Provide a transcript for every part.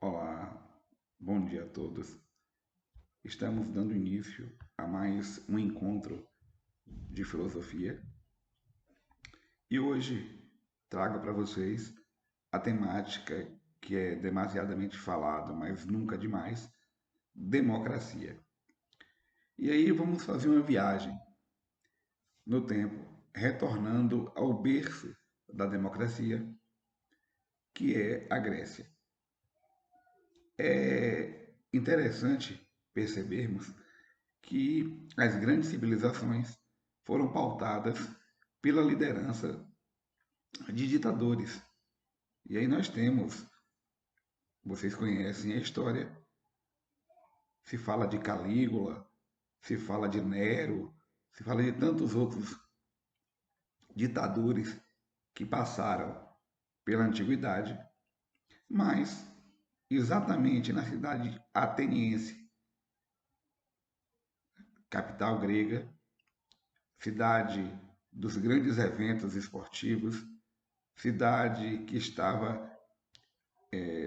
Olá, bom dia a todos. Estamos dando início a mais um encontro de filosofia e hoje trago para vocês a temática que é demasiadamente falado, mas nunca demais, democracia. E aí vamos fazer uma viagem no tempo, retornando ao berço da democracia, que é a Grécia. É interessante percebermos que as grandes civilizações foram pautadas pela liderança de ditadores. E aí nós temos, vocês conhecem a história, se fala de Calígula, se fala de Nero, se fala de tantos outros ditadores que passaram pela antiguidade, mas exatamente na cidade ateniense, capital grega, cidade dos grandes eventos esportivos, cidade que estava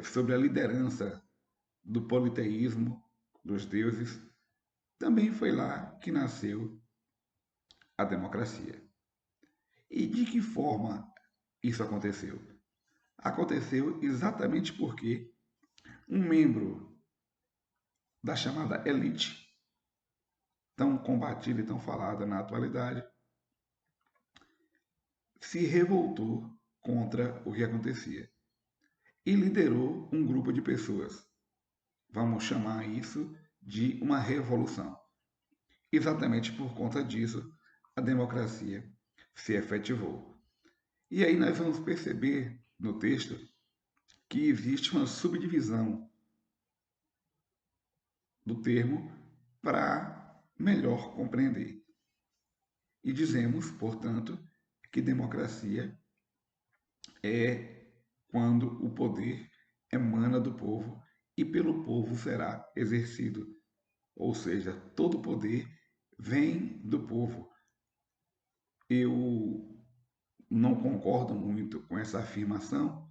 sob a liderança do politeísmo dos deuses, também foi lá que nasceu a democracia. E de que forma isso aconteceu? Aconteceu exatamente porque um membro da chamada elite, tão combatida e tão falada na atualidade, se revoltou contra o que acontecia e liderou um grupo de pessoas. Vamos chamar isso de uma revolução. Exatamente por conta disso, a democracia se efetivou. E aí nós vamos perceber no texto que existe uma subdivisão do termo para melhor compreender. E dizemos, portanto, que democracia é quando o poder emana do povo e pelo povo será exercido. Ou seja, todo poder vem do povo. Eu não concordo muito com essa afirmação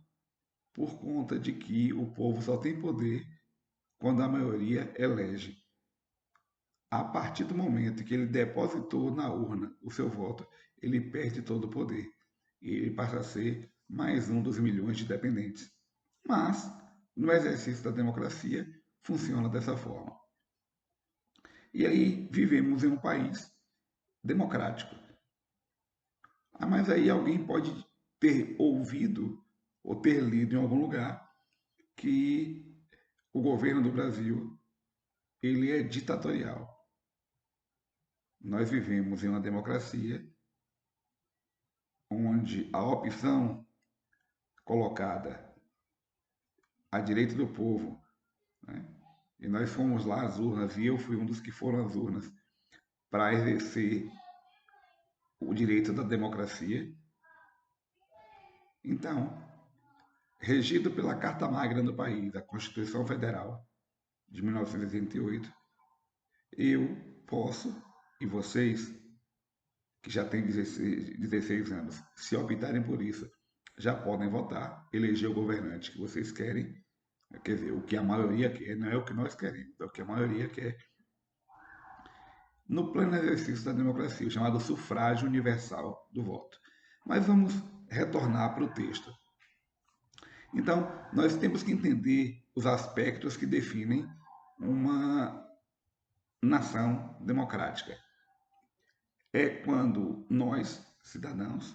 por conta de que o povo só tem poder quando a maioria elege. A partir do momento que ele depositou na urna o seu voto, ele perde todo o poder e ele passa a ser mais um dos milhões de dependentes. Mas, no exercício da democracia, funciona dessa forma. E aí vivemos em um país democrático. Ah, mas aí alguém pode ter ouvido ou ter lido em algum lugar que o governo do Brasil ele é ditatorial. Nós vivemos em uma democracia onde a opção colocada à direita do povo, né? E nós fomos lá às urnas, e eu fui um dos que foram às urnas para exercer o direito da democracia. Então, regido pela Carta Magna do país, a Constituição Federal de 1988, eu posso, e vocês, que já têm 16 anos, se optarem por isso, já podem votar, eleger o governante que vocês querem, quer dizer, o que a maioria quer, não é o que nós queremos, é o que a maioria quer, no pleno exercício da democracia, o chamado sufrágio universal do voto. Mas vamos retornar para o texto. Então, nós temos que entender os aspectos que definem uma nação democrática. É quando nós, cidadãos,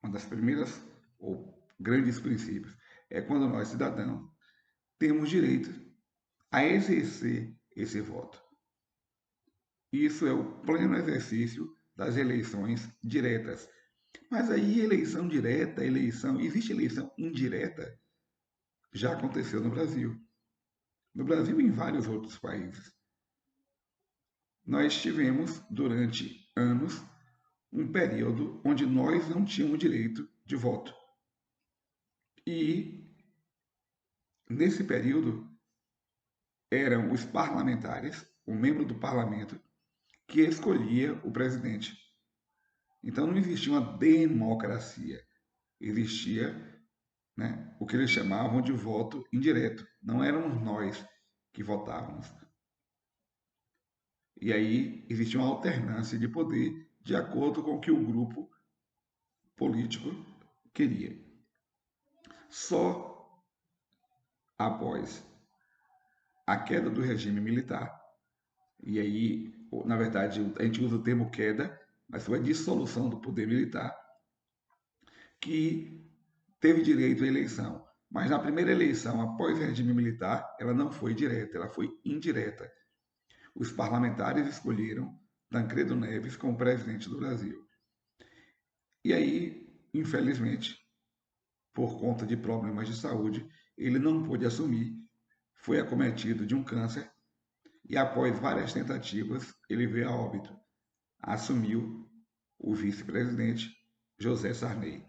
uma das primeiras ou grandes princípios, é quando nós, cidadãos, temos direito a exercer esse voto. Isso é o pleno exercício das eleições diretas. Mas aí eleição direta, existe eleição indireta? Já aconteceu no Brasil. No Brasil e em vários outros países. Nós tivemos, durante anos, um período onde nós não tínhamos direito de voto. E, nesse período, eram os parlamentares, o membro do parlamento, que escolhia o presidente. Então não existia uma democracia, existia né, o que eles chamavam de voto indireto. Não éramos nós que votávamos. E aí existia uma alternância de poder de acordo com o que o grupo político queria. Só após a queda do regime militar, e aí, na verdade, a gente usa o termo queda, mas foi a dissolução do poder militar, que teve direito à eleição. Mas na primeira eleição, após o regime militar, ela não foi direta, ela foi indireta. Os parlamentares escolheram Tancredo Neves como presidente do Brasil. E aí, infelizmente, por conta de problemas de saúde, ele não pôde assumir, foi acometido de um câncer e, após várias tentativas, ele veio a óbito. Assumiu o vice-presidente José Sarney.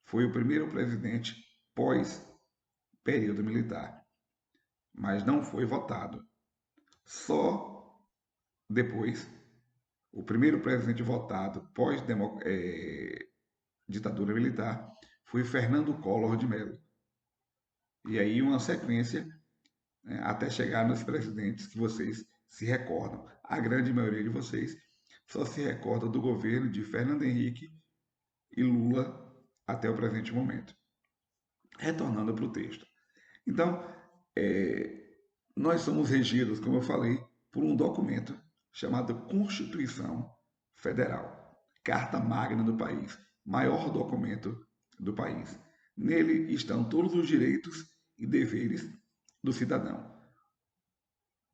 Foi o primeiro presidente pós-período militar, mas não foi votado. Só depois, o primeiro presidente votado pós-ditadura militar foi Fernando Collor de Mello. E aí uma sequência, né, até chegar nos presidentes que vocês se recordam. A grande maioria de vocês só se recorda do governo de Fernando Henrique e Lula até o presente momento. Retornando para o texto. Então, nós somos regidos, como eu falei, por um documento chamado Constituição Federal, Carta Magna do país, maior documento do país. Nele estão todos os direitos e deveres do cidadão.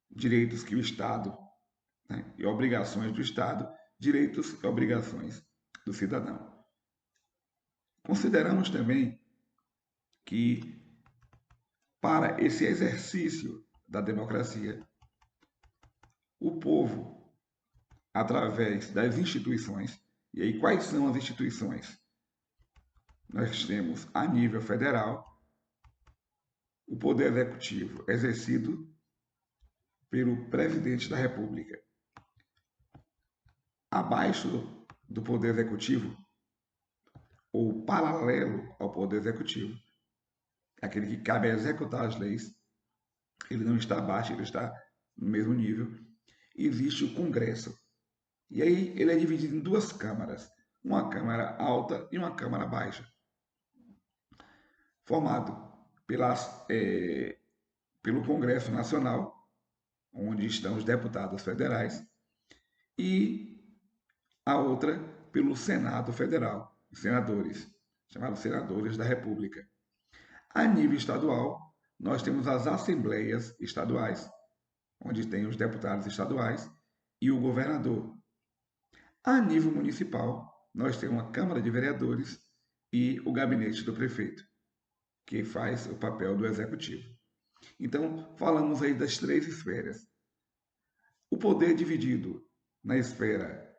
Direitos que o Estado, né, e obrigações do Estado, direitos e obrigações do cidadão. Consideramos também que, para esse exercício da democracia, o povo, através das instituições, e aí quais são as instituições? Nós temos, a nível federal, o poder executivo exercido pelo presidente da República. Abaixo do poder executivo, ou paralelo ao poder executivo, aquele que cabe executar as leis, ele não está abaixo, ele está no mesmo nível. Existe o Congresso. E aí ele é dividido em duas câmaras, uma câmara alta e uma câmara baixa, formado pelo Congresso Nacional, onde estão os deputados federais, e a outra pelo Senado Federal, os senadores, chamados senadores da República. A nível estadual, nós temos as assembleias estaduais, onde tem os deputados estaduais e o governador. A nível municipal, nós temos a Câmara de Vereadores e o gabinete do prefeito, que faz o papel do executivo. Então, falamos aí das três esferas. O poder dividido na esfera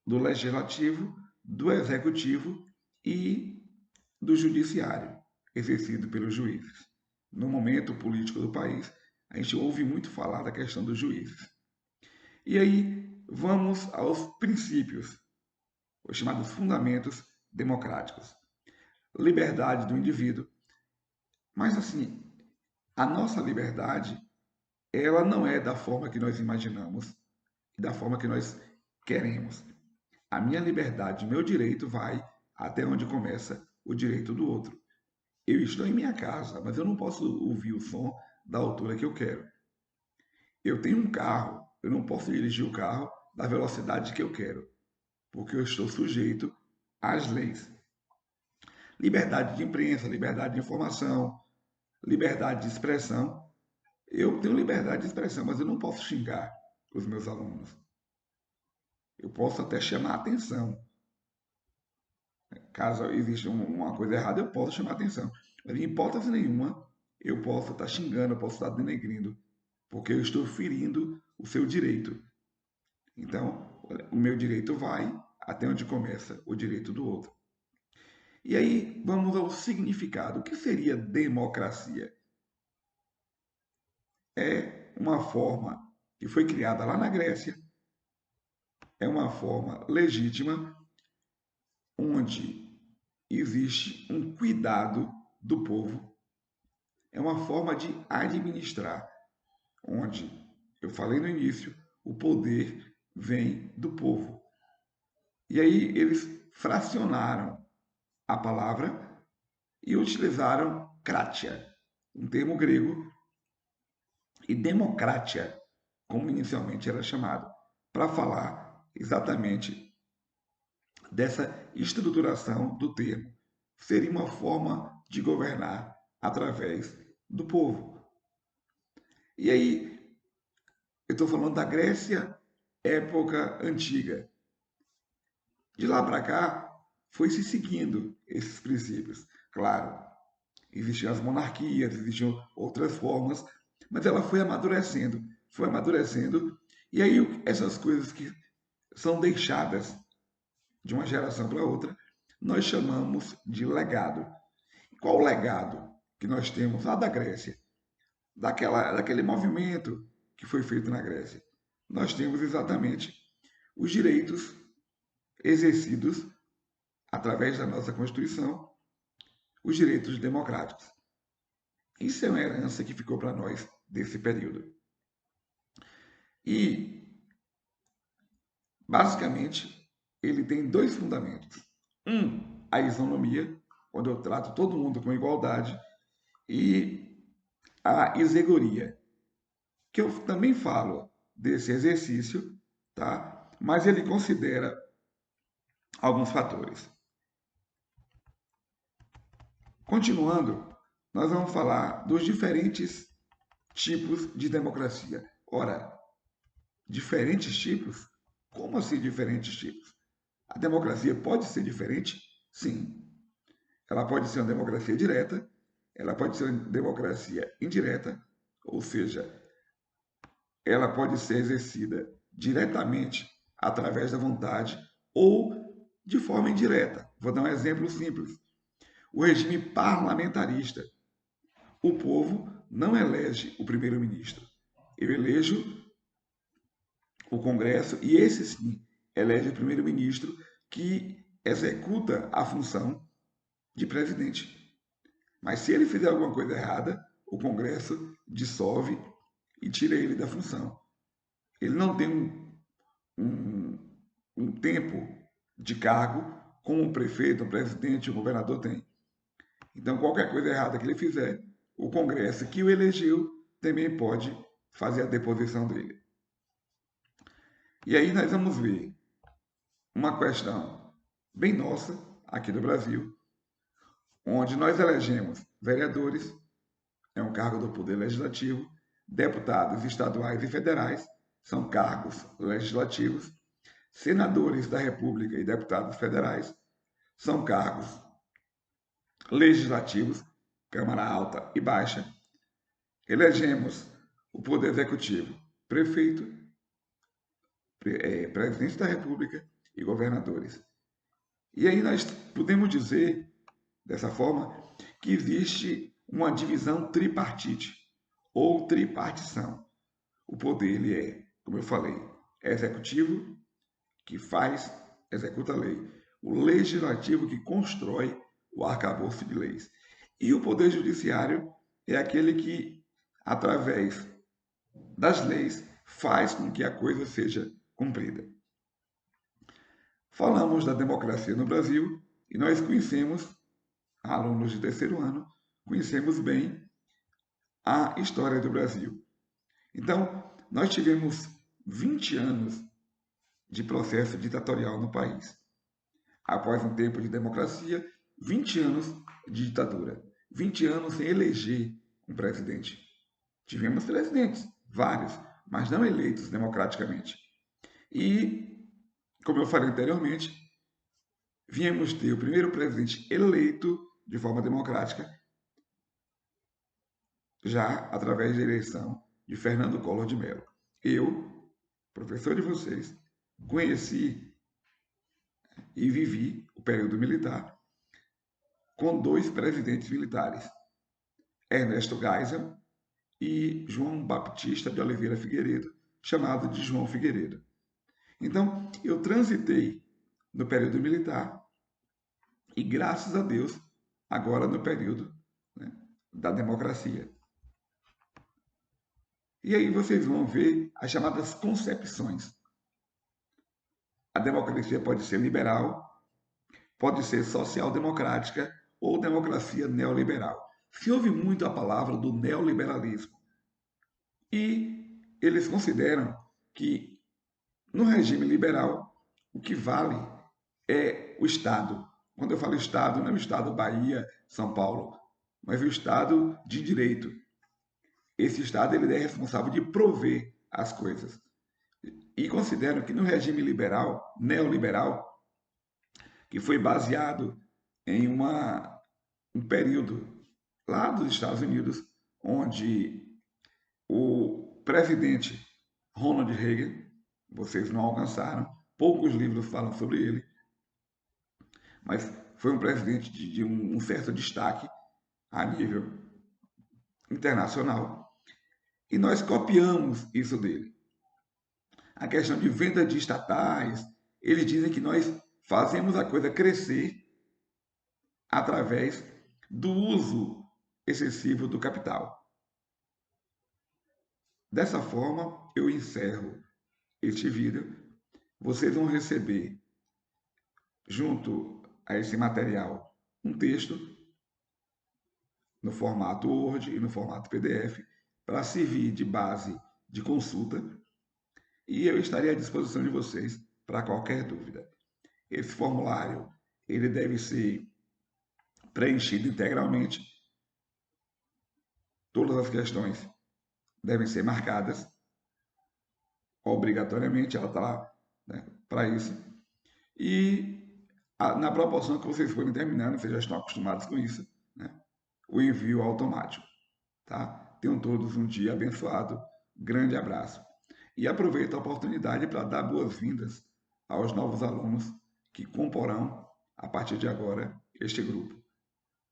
do legislativo, do executivo e do judiciário, exercido pelos juízes. No momento político do país, a gente ouve muito falar da questão dos juízes. E aí vamos aos princípios, os chamados fundamentos democráticos. Liberdade do indivíduo. Mas assim, a nossa liberdade, ela não é da forma que nós imaginamos e da forma que nós queremos. A minha liberdade, meu direito vai até onde começa o direito do outro. Eu estou em minha casa, mas eu não posso ouvir o som da altura que eu quero. Eu tenho um carro, eu não posso dirigir o carro da velocidade que eu quero, porque eu estou sujeito às leis. Liberdade de imprensa, liberdade de informação, liberdade de expressão. Eu tenho liberdade de expressão, mas eu não posso xingar os meus alunos. Eu posso até chamar a atenção. Caso exista uma coisa errada, eu posso chamar a atenção. Mas em hipótese nenhuma, eu posso estar xingando, eu posso estar denegrindo, porque eu estou ferindo o seu direito. Então, o meu direito vai até onde começa o direito do outro. E aí, vamos ao significado. O que seria democracia? É uma forma que foi criada lá na Grécia, é uma forma legítima, onde existe um cuidado do povo, é uma forma de administrar, onde, eu falei no início, o poder vem do povo. E aí eles fracionaram a palavra e utilizaram kratia, um termo grego, e democratia, como inicialmente era chamado, para falar exatamente dessa estruturação do termo. Seria uma forma de governar através do povo. E aí, eu estou falando da Grécia, época antiga. De lá para cá, foi se seguindo esses princípios. Claro, existiam as monarquias, existiam outras formas, mas ela foi amadurecendo, e aí essas coisas que são deixadas de uma geração para outra, nós chamamos de legado. Qual o legado que nós temos lá da Grécia? Daquele movimento que foi feito na Grécia. Nós temos exatamente os direitos exercidos através da nossa Constituição, os direitos democráticos. Isso é uma herança que ficou para nós desse período. E, basicamente, ele tem dois fundamentos. A isonomia, onde eu trato todo mundo com igualdade, e a isegoria, que eu também falo desse exercício, tá? Mas ele considera alguns fatores. Continuando, nós vamos falar dos diferentes tipos de democracia. Ora, diferentes tipos? Como assim diferentes tipos? A democracia pode ser diferente? Sim. Ela pode ser uma democracia direta, ela pode ser uma democracia indireta, ou seja, ela pode ser exercida diretamente através da vontade ou de forma indireta. Vou dar um exemplo simples. O regime parlamentarista. O povo não elege o primeiro-ministro. Eu elejo o Congresso e esse sim elege o primeiro-ministro que executa a função de presidente. Mas se ele fizer alguma coisa errada, o Congresso dissolve e tira ele da função. Ele não tem um tempo de cargo como um prefeito, um presidente, um governador tem. Então, qualquer coisa errada que ele fizer, o Congresso que o elegeu também pode fazer a deposição dele. E aí nós vamos ver uma questão bem nossa, aqui do Brasil, onde nós elegemos vereadores, é um cargo do Poder Legislativo, deputados estaduais e federais, são cargos legislativos, senadores da República e deputados federais, são cargos legislativos, Câmara Alta e Baixa. Elegemos o Poder Executivo, prefeito, presidente da República e governadores. E aí nós podemos dizer, dessa forma, que existe uma divisão tripartite ou tripartição. O poder ele é, como eu falei, executivo, que faz, executa a lei, o legislativo que constrói o arcabouço de leis. E o poder judiciário é aquele que, através das leis, faz com que a coisa seja cumprida. Falamos da democracia no Brasil e nós conhecemos, alunos de terceiro ano, conhecemos bem a história do Brasil. Então, nós tivemos 20 anos de processo ditatorial no país. Após um tempo de democracia, 20 anos de ditadura. 20 anos sem eleger um presidente. Tivemos presidentes, vários, mas não eleitos democraticamente. E, como eu falei anteriormente, viemos ter o primeiro presidente eleito de forma democrática, já através da eleição de Fernando Collor de Mello. Eu, professor de vocês, conheci e vivi o período militar com dois presidentes militares, Ernesto Geisel e João Baptista de Oliveira Figueiredo, chamado de João Figueiredo. Então, eu transitei no período militar e, graças a Deus, agora no período né, da democracia. E aí vocês vão ver as chamadas concepções. A democracia pode ser liberal, pode ser social-democrática ou democracia neoliberal. Se ouve muito a palavra do neoliberalismo. E eles consideram que no regime liberal o que vale é o Estado. Quando eu falo Estado, não é o Estado Bahia, São Paulo, mas o Estado de direito. Esse Estado ele é responsável de prover as coisas. E consideram que no regime liberal, neoliberal, que foi baseado em um período lá dos Estados Unidos, onde o presidente Ronald Reagan, vocês não alcançaram, poucos livros falam sobre ele, mas foi um presidente de um certo destaque a nível internacional, e nós copiamos isso dele. A questão de venda de estatais, eles dizem que nós fazemos a coisa crescer através do uso excessivo do capital. Dessa forma, eu encerro este vídeo. Vocês vão receber, junto a esse material, um texto no formato Word e no formato PDF para servir de base de consulta e eu estarei à disposição de vocês para qualquer dúvida. Esse formulário ele deve ser preenchido integralmente, todas as questões devem ser marcadas obrigatoriamente, ela está lá, né, para isso. E na proporção que vocês forem terminando, vocês já estão acostumados com isso, né, o envio automático. Tá? Tenham todos um dia abençoado. Grande abraço. E aproveito a oportunidade para dar boas-vindas aos novos alunos que comporão, a partir de agora, este grupo.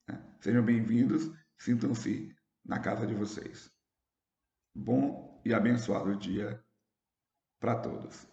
Né? Sejam bem-vindos, sintam-se na casa de vocês. Bom e abençoado dia para todos.